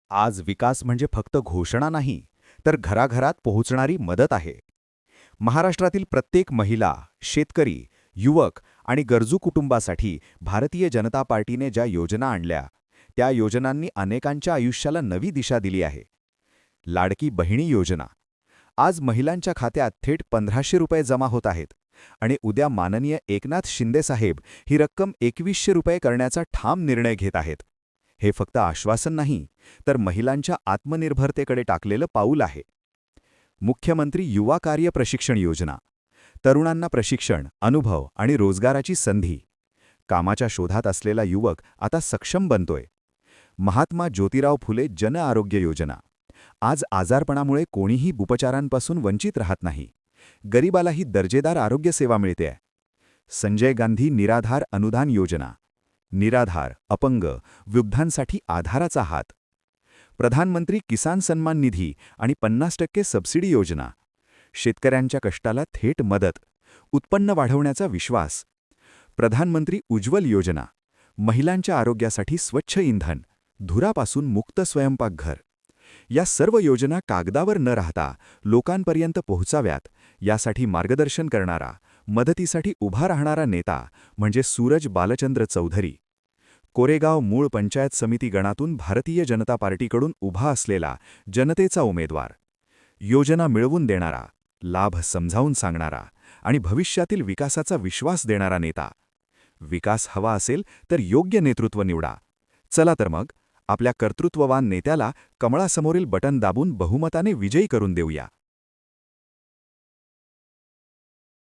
आज विकास म्हणजे फक्त घोषणा नाही, तर घराघरात पोहोचणारी मदत आहे. महाराष्ट्रातील प्रत्येक महिला, शेतकरी, युवक आणि गरजू कुटुंबासाठी भारतीय जनता पार्टीने ज्या योजना आणल्या, त्या योजनांनी अनेकांच्या आयुष्याला नवी दिशा दिली आहे. लाडकी बहिणी योजना. आज महिलांच्या खात्यात थेट 1,500 रुपये जमा होत आहेत आणि उद्या माननीय एकनाथ शिंदे साहेब ही रक्कम 2,100 रुपये करण्याचा ठाम निर्णय घेत आहेत. हे फक्त आश्वासन नाही, तर महिलांच्या आत्मनिर्भरतेकडे टाकलेलं पाऊल आहे. मुख्यमंत्री युवा कार्य प्रशिक्षण योजना. तरुणांना प्रशिक्षण, अनुभव आणि रोजगाराची संधी. कामाच्या शोधात असलेला युवक आता सक्षम बनतोय. महात्मा ज्योतिराव फुले जन आरोग्य योजना. आज आजारपणामुळे कोणीही उपचारांपासून वंचित राहत नाही. गरिबालाही दर्जेदार आरोग्यसेवा मिळते. संजय गांधी निराधार अनुदान योजना. निराधार, अपंग, वृद्धांसाठी आधाराचा हात. प्रधानमंत्री किसान सन्मान निधी आणि 50% सबसिडी योजना. शेतकऱ्यांच्या कष्टाला थेट मदत. उत्पन्न वाढवण्याचा विश्वास. प्रधानमंत्री उज्ज्वल योजना. महिलांच्या आरोग्यासाठी स्वच्छ इंधन, धुरापासून मुक्त स्वयंपाकघर. या सर्व योजना कागदावर न राहता लोकांपर्यंत पोहोचाव्यात, यासाठी मार्गदर्शन करणारा, मदतीसाठी उभा राहणारा नेता म्हणजे सूरज बालचंद्र चौधरी. कोरेगाव मूळ पंचायत समिती गणातून भारतीय जनता पार्टीकडून उभा असलेला जनतेचा उमेदवार. योजना मिळवून देणारा, लाभ समजावून सांगणारा आणि भविष्यातील विकासाचा विश्वास देणारा नेता. विकास हवा असेल तर योग्य नेतृत्व निवडा. चला तर मग आपल्या कर्तृत्ववान नेत्याला कमळासमोरील बटन दाबून बहुमताने विजयी करून देऊया.